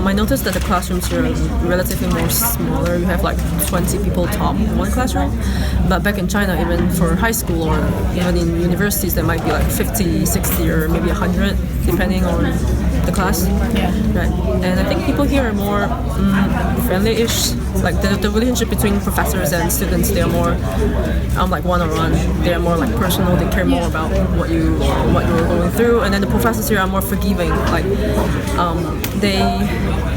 I noticed that the classrooms here are relatively more smaller. You have like 20 people top in one classroom. But back in China, even for high school or even in universities, there might be like 50, 60, or maybe 100, depending on the class. Yeah. Right. And I think people here are more friendly-ish. Like the relationship between professors and students, they are more like one-on-one. They are more like personal. They care more about what you're going through. And then the professors here are more forgiving. Like they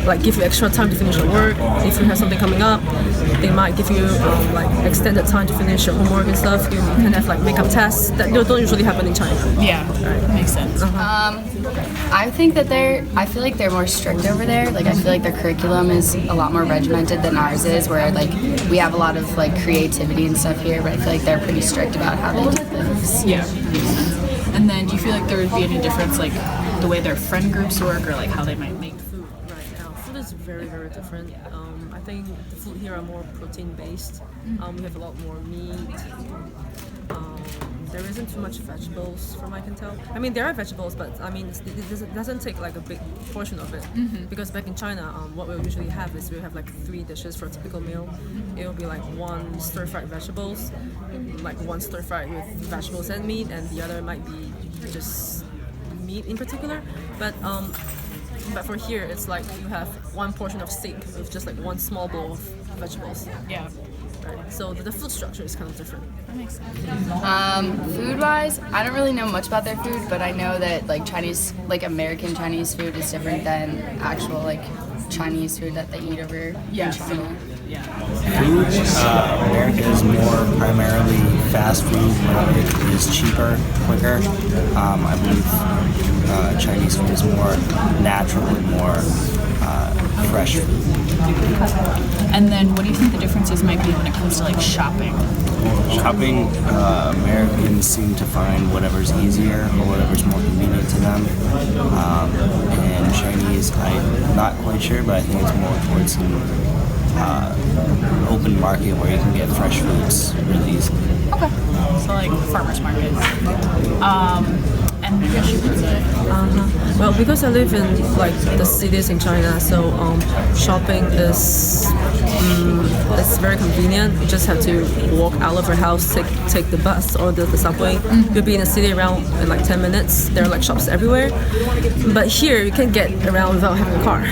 like give you extra time to finish your work. If you have something coming up, they might give you like extended time to finish your homework and stuff. You can have like makeup tests that don't usually happen in China. Yeah, right. Makes sense. I think that I feel like they're more strict over there. Like I feel like their curriculum is a lot more regimented than ours is, where like we have a lot of like creativity and stuff here, but I feel like they're pretty strict about how they do things. Yeah, makes sense. And then do you feel like there would be any difference, like the way their friend groups work, or like how they might make food? Right now, food is very, very different. I think the food here are more protein based. We have a lot more meat. There isn't too much vegetables, from what I can tell. I mean, there are vegetables, but I mean, it doesn't take like a big portion of it. Because back in China, what we usually have is we have like 3 dishes for a typical meal. It will be like 1 stir-fried vegetables, like 1 stir-fried with vegetables and meat, and the other might be just meat in particular. But for here, it's like you have 1 portion of steak with just like 1 small bowl of vegetables. Yeah. Right. So the food structure is kind of different. That makes sense. Food-wise, I don't really know much about their food, but I know that like Chinese, like American Chinese food is different than actual like Chinese food that they eat over in China. Yeah. Food, America is more primarily fast food. It is cheaper, quicker. I believe Chinese food is more natural and more fresh food. And then what do you think the differences might be when it comes to like shopping? Shopping, Americans seem to find whatever's easier or whatever's more convenient to them. And Chinese, I'm not quite sure, but I think it's more towards an open market where you can get fresh foods really easily. Okay. So like farmers markets. And I guess you would say. Well, because I live in like the cities in China, so shopping is it's very convenient. You just have to walk out of your house, take the bus or the subway. You'll be in the city around in like 10 minutes. There are like shops everywhere. But here you can't get around without having a car.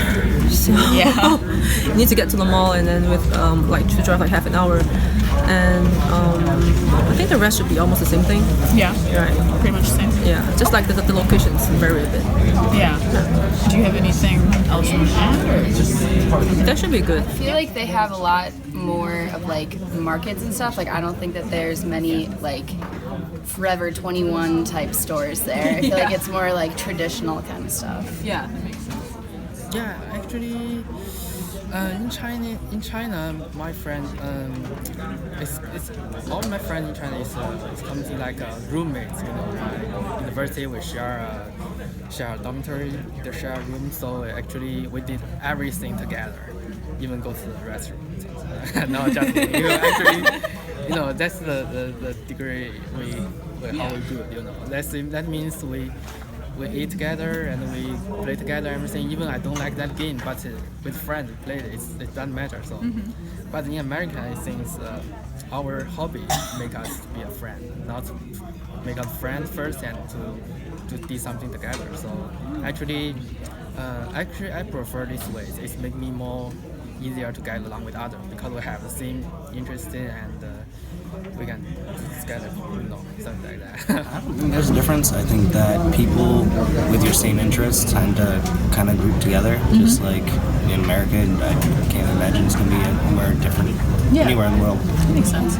So you need to get to the mall, and then with like to drive like half an hour. And I think the rest should be almost the same thing. Yeah. Right. Pretty much the same. Yeah, just like the locations vary a bit. Yeah. Do you have anything else you want to add, or just? That should be good. I feel like they have a lot more of like markets and stuff. Like I don't think that there's many like Forever 21 type stores there. I feel like it's more like traditional kind of stuff. Yeah, that makes sense. Yeah, actually, in China, my friend, it's all my friends in China is something like roommates. You know, at university we share a dormitory, they share a room. So actually, we did everything together, even go to the restaurant. No, just actually, that's the degree how we do it. That means we eat together and we play together, everything. Even I don't like that game, but with friends we play it. It doesn't matter. So, but in America, I think our hobby make us be a friend, not make us friends first and to do something together. So actually, I prefer this way. It makes me more easier to get along with others because we have the same interest and we can together, something like that. I don't think there's a difference. I think that people with your same interests tend to kind of group together. Just like in America, I can't imagine it's going to be anywhere different anywhere in the world. That makes sense.